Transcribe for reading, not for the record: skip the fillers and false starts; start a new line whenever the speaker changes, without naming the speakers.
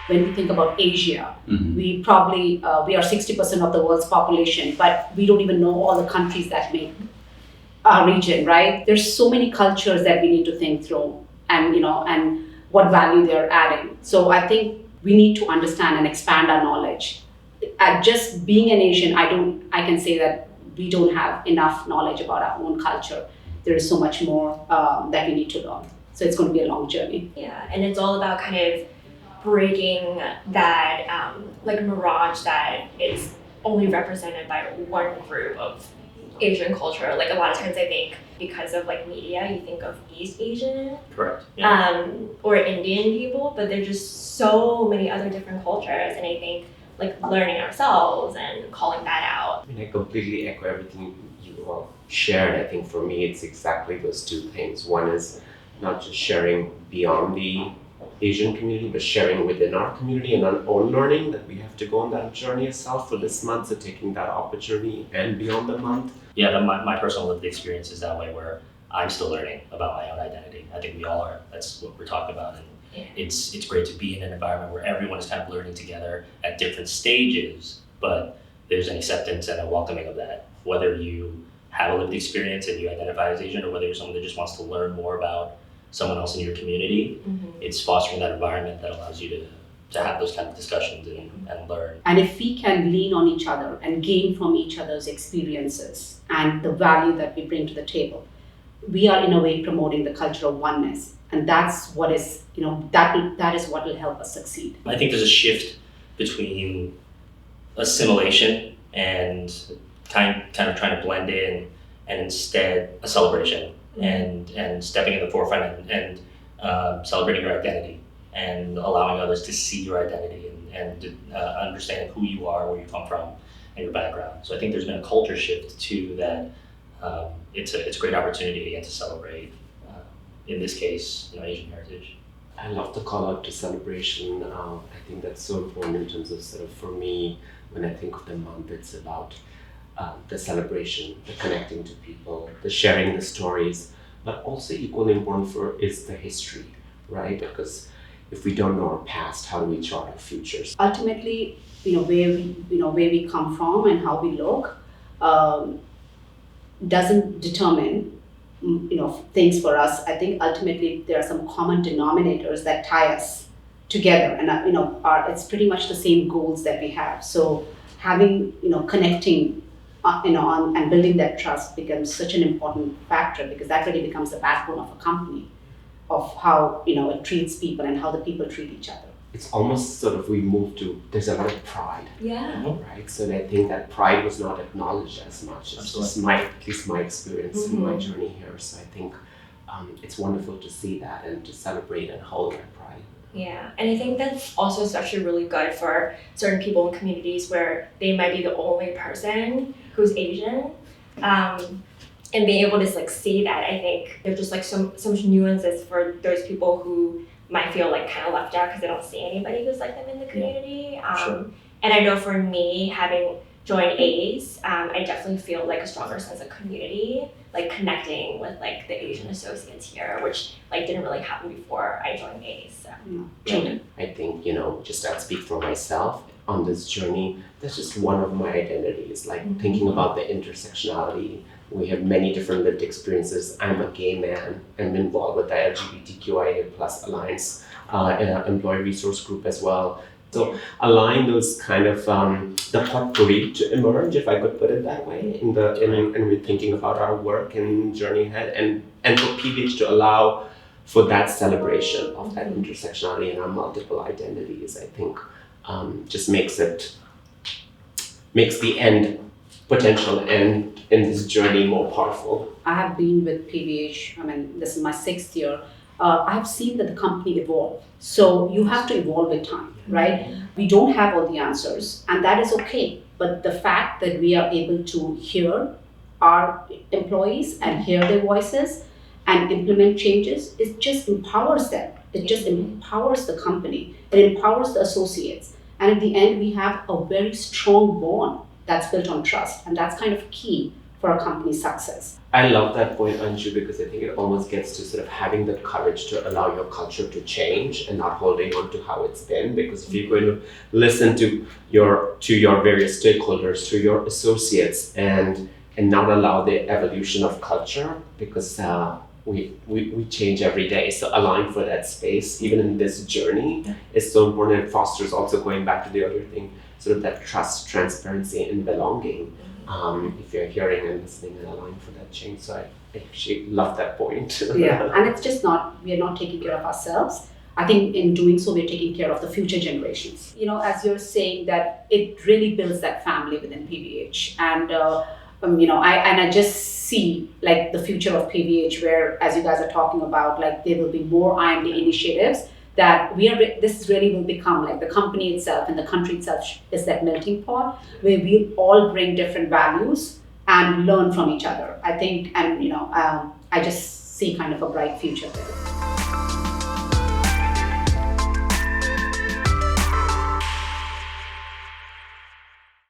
When we think about Asia, we probably, we are 60% of the world's population, but we don't even know all the countries that make our region, right? There's so many cultures that we need to think through and what value they're adding. So I think we need to understand and expand our knowledge. Just being an Asian, I can say that we don't have enough knowledge about our own culture. There is so much more that we need to learn. So it's going to be a long journey.
Yeah, and it's all about kind of breaking that mirage that is only represented by one group of Asian culture. Like a lot of times I think because of like media, you think of East Asian.
Correct. Yeah.
Or Indian people, but there's just so many other different cultures, and I think like learning ourselves and calling that out.
I mean, I completely echo everything you all shared. I think for me, it's exactly those two things. One is not just sharing beyond the Asian community, but sharing within our community and our own learning, that we have to go on that journey itself for this month. So taking that opportunity and beyond the month.
Yeah, my personal lived experience is that way, where I'm still learning about my own identity. I think we all are. That's what we're talking about. And it's great to be in an environment where everyone is kind of learning together at different stages, but there's an acceptance and a welcoming of that. Whether you have a lived experience and you identify as Asian, or whether you're someone that just wants to learn more about someone else in your community, it's fostering that environment that allows you to have those kind of discussions and learn.
And if we can lean on each other and gain from each other's experiences and the value that we bring to the table, we are in a way promoting the culture of oneness. And that's what is, that is what will help us succeed.
I think there's a shift between assimilation and kind of trying to blend in, and instead a celebration and stepping in the forefront and celebrating your identity and allowing others to see your identity and understanding who you are, where you come from, and your background. So I think there's been a culture shift too that it's a great opportunity again to celebrate. In this case, Asian heritage.
I love the call out to celebration. I think that's so important in terms of sort of, for me, when I think of the month, it's about the celebration, the connecting to people, the sharing the stories, but also equally important is the history, right? Because if we don't know our past, how do we chart our futures?
Ultimately, where we come from and how we look doesn't determine things for us. I think ultimately there are some common denominators that tie us together, and it's pretty much the same goals that we have. So having connecting and building that trust becomes such an important factor, because that really becomes the backbone of a company, of how it treats people and how the people treat each other.
It's almost sort of, there's a lot of pride.
Yeah.
Right? So I think that pride was not acknowledged as much. It's just at least my experience in my journey here. So I think it's wonderful to see that and to celebrate and hold that pride.
Yeah, and I think that's also especially really good for certain people in communities where they might be the only person who's Asian. And being able to see that, I think there's just so much nuances for those people who might feel kind of left out because they don't see anybody who's like them in the community.
Sure.
And I know for me, having joined ACE, I definitely feel a stronger sense of community, connecting with the Asian associates here, which didn't really happen before I joined ACE. So.
I think, just I'll speak for myself on this journey, that's just one of my identities, thinking about the intersectionality. We have many different lived experiences. I'm a gay man. I'm involved with the LGBTQIA+ Alliance in our employee resource group as well. So allowing those kind of the potpourri to emerge, if I could put it that way, and we're thinking about our work and journey ahead, and for PVH to allow for that celebration of that intersectionality and our multiple identities, I think just makes the end potential end in this journey more powerful.
I have been with PVH, this is my 6th year. I have seen that the company evolve. So you have to evolve with time, right? We don't have all the answers, and that is okay. But the fact that we are able to hear our employees and hear their voices and implement changes, it just empowers them. It just empowers the company. It empowers the associates. And at the end, we have a very strong bond that's built on trust. And that's kind of key for a company's success.
I love that point, Anshu, because I think it almost gets to sort of having the courage to allow your culture to change and not holding on to how it's been. Because if you're going to listen to your various stakeholders, to your associates, and not allow the evolution of culture, because we change every day. So allowing for that space, even in this journey, is so important. It fosters also, going back to the other thing, sort of that trust, transparency, and belonging. If you're hearing and listening and allowing for that change. So I actually love that point.
Yeah, and it's just we're not taking care of ourselves. I think in doing so, we're taking care of the future generations. You know, as you're saying, that it really builds that family within PVH. And, you know, I just see like the future of PVH where, as you guys are talking about, like there will be more IMD initiatives that this really will become like the company itself and the country itself is that melting pot where we all bring different values and learn from each other. I think, and you know, I just see kind of a bright future there.